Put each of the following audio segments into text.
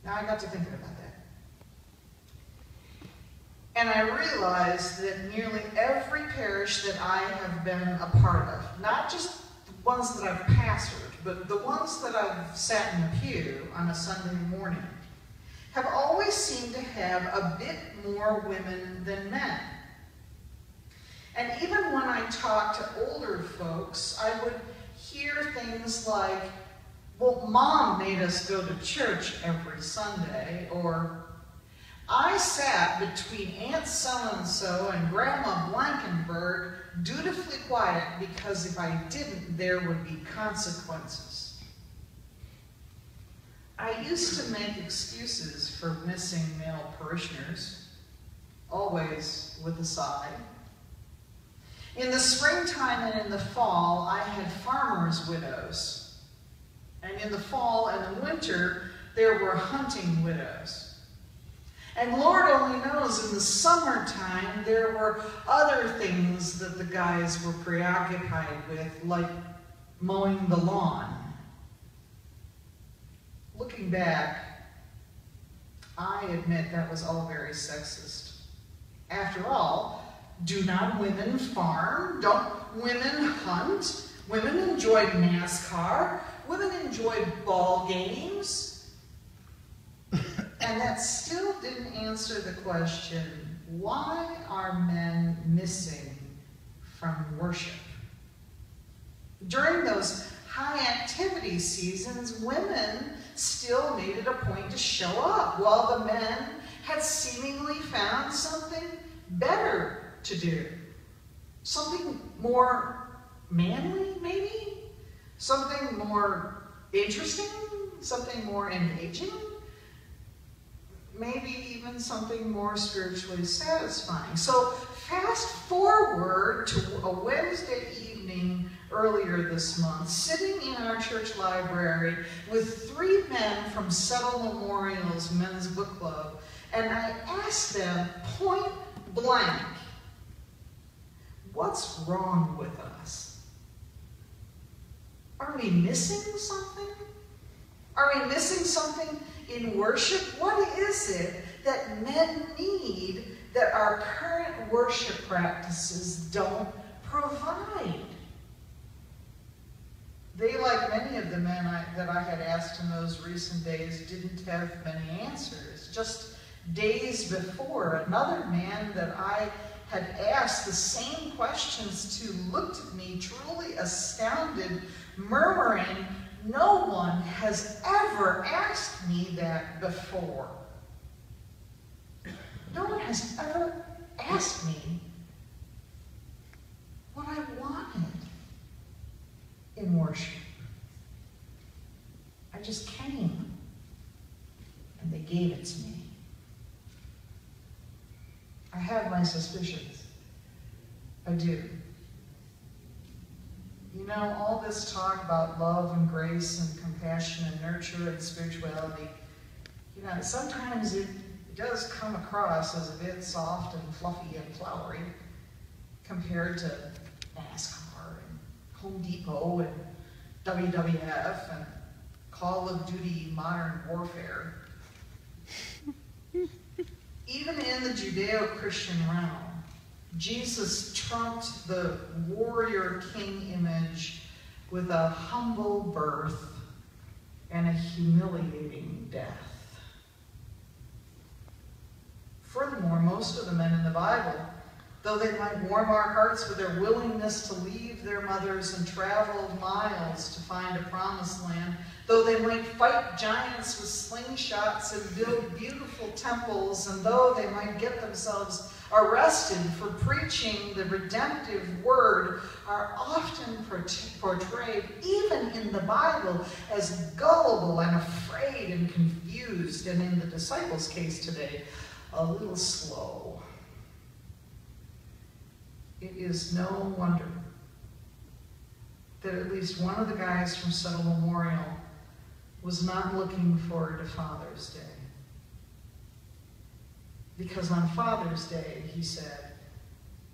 Now I got to thinking about that. And I realized that nearly every parish that I have been a part of, not just the ones that I've pastored, but the ones that I've sat in the pew on a Sunday morning, have always seemed to have a bit more women than men. And even when I talk to older folks, I would hear things like, well, Mom made us go to church every Sunday, or I sat between Aunt so-and-so and Grandma Blankenberg dutifully quiet because if I didn't, there would be consequences. I used to make excuses for missing male parishioners, always with a sigh. In the springtime and in the fall, I had farmers' widows. And in the fall and the winter, there were hunting widows. And Lord only knows, in the summertime, there were other things that the guys were preoccupied with, like mowing the lawn. Looking back, I admit that was all very sexist. After all, do not women farm? Don't women hunt? Women enjoyed NASCAR. Women enjoyed ball games. And that still didn't answer the question, why are men missing from worship? During those high activity seasons, women still made it a point to show up, while the men had seemingly found something better to do. Something more manly, maybe? Something more interesting? Something more engaging? Maybe even something more spiritually satisfying. So fast forward to a Wednesday evening earlier this month, sitting in our church library with 3 men from Settle Memorial's Men's Book Club, and I asked them point blank, what's wrong with us? Are we missing something? Are we missing something in worship? What is it that men need that our current worship practices don't provide? They, like many of the men that I had asked in those recent days, didn't have many answers. Just days before, another man that I had asked the same questions to looked at me truly astounded, murmuring, "No one has ever asked me that before. No one has ever asked me what I wanted in worship. I just came, and they gave it to me." I have my suspicions. I do. You know, all this talk about love and grace and compassion and nurture and spirituality, you know, sometimes it does come across as a bit soft and fluffy and flowery compared to NASCAR and Home Depot and WWF and Call of Duty Modern Warfare. Even in the Judeo-Christian realm, Jesus trumped the warrior king image with a humble birth and a humiliating death. Furthermore, most of the men in the Bible, though they might warm our hearts with their willingness to leave their mothers and travel miles to find a promised land, though they might fight giants with slingshots and build beautiful temples, and though they might get themselves arrested for preaching the redemptive word, are often portrayed, even in the Bible, as gullible and afraid and confused, and in the disciples' case today, a little slow. It is no wonder that at least one of the guys from Settle Memorial was not looking forward to Father's Day. Because on Father's Day, he said,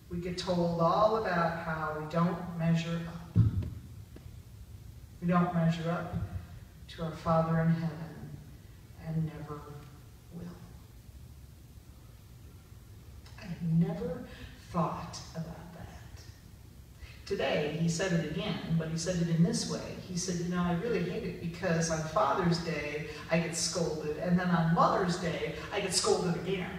we get told all about how we don't measure up. We don't measure up to our Father in heaven, and never will. I had never thought about that. Today, he said it again, but he said it in this way. He said, you know, I really hate it because on Father's Day, I get scolded, and then on Mother's Day, I get scolded again.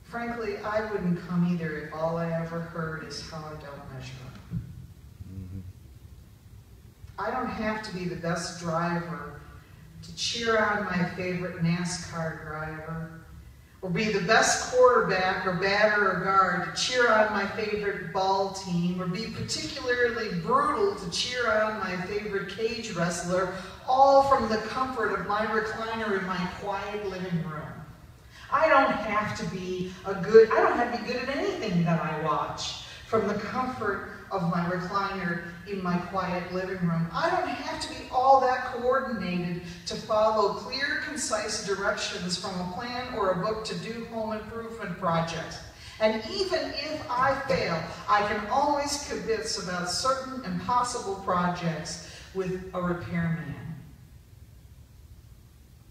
Frankly, I wouldn't come either if all I ever heard is how I don't measure up. I don't have to be the best driver to cheer on my favorite NASCAR driver, or be the best quarterback or batter or guard to cheer on my favorite ball team, or be particularly brutal to cheer on my favorite cage wrestler, all from the comfort of my recliner in my quiet living room. I don't have to be good at anything that I watch from the comfort of my recliner in my quiet living room. I don't have to be all that coordinated to follow clear, concise directions from a plan or a book to do home improvement projects. And even if I fail, I can always kibitz about certain impossible projects with a repairman.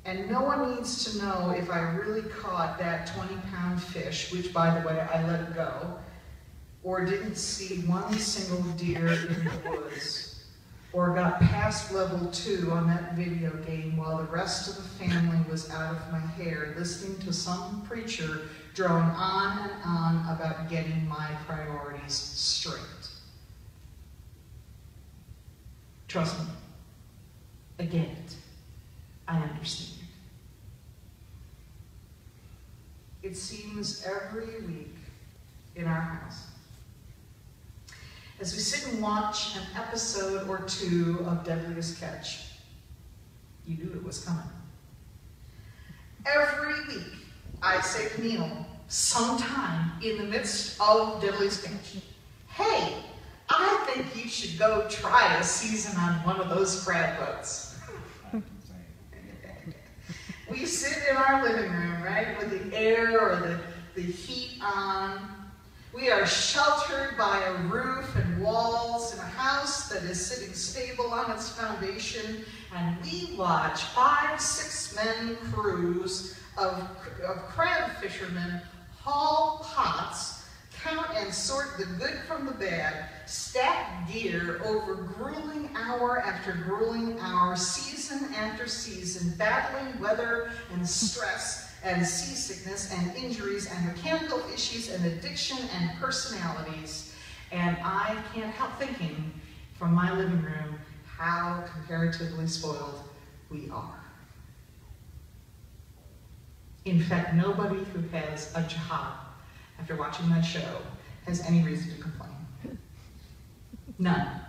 And no one needs to know if I really caught that 20-pound fish, which, by the way, I let go, or didn't see one single deer in the woods, or got past level 2 on that video game while the rest of the family was out of my hair, listening to some preacher drone on and on about getting my priorities straight. Trust me, I get it. I understand. It seems every week in our house, as we sit and watch an episode or two of Deadliest Catch, you knew it was coming. Every week, I say to Neil, sometime in the midst of Deadliest Catch, hey, I think you should go try a season on one of those crab boats. We sit in our living room, right, with the air or the heat on. We are sheltered by a roof and walls in a house that is sitting stable on its foundation, and we watch 5-6 men crews of crab fishermen haul pots, count and sort the good from the bad, stack gear over grueling hour after grueling hour, season after season, battling weather and stress and seasickness and injuries and mechanical issues and addiction and personalities. And I can't help thinking from my living room how comparatively spoiled we are. In fact, nobody who has a job after watching that show has any reason to complain. None.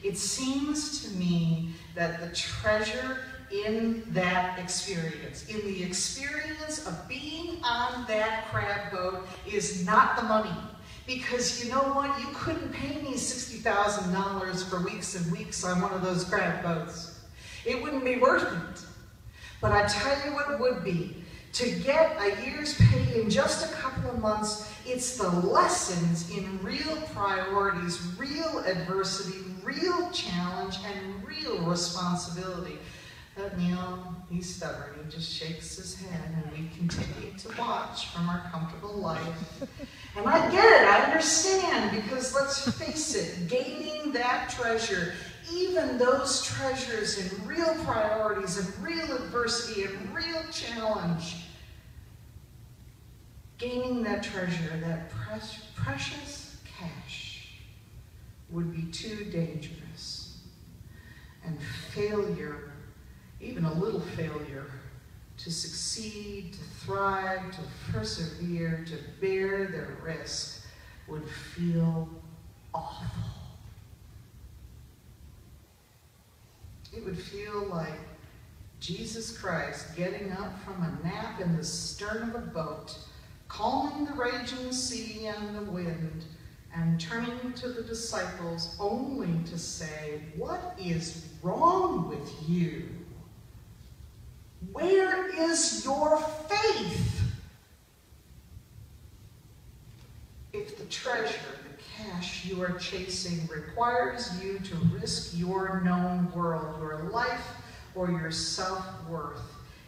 It seems to me that the treasure in that experience, in the experience of being on that crab boat, is not the money. Because you know what? You couldn't pay me $60,000 for weeks and weeks on one of those crab boats. It wouldn't be worth it. But I tell you what would be. To get a year's pay in just a couple of months, it's the lessons in real priorities, real adversity, real challenge, and real responsibility. But Neil, he's stubborn. He just shakes his head, and we continue to watch from our comfortable life. And I get it, I understand, because let's face it, gaining that treasure, even those treasures in real priorities and real adversity and real challenge, gaining that treasure, that precious cash, would be too dangerous. And failure, even a little failure, to succeed, to thrive, to persevere, to bear the risk, would feel awful. It would feel like Jesus Christ getting up from a nap in the stern of a boat, calming the raging sea and the wind, and turning to the disciples only to say, "What is wrong with you? Where is your faith?" If the treasure, the cash you are chasing requires you to risk your known world, your life, or your self-worth,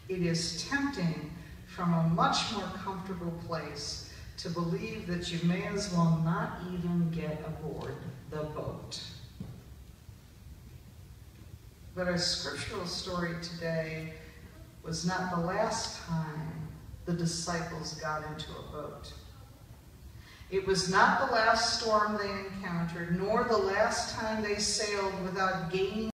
it is tempting from a much more comfortable place to believe that you may as well not even get aboard the boat. But our scriptural story today was not the last time the disciples got into a boat. It was not the last storm they encountered, nor the last time they sailed without gaining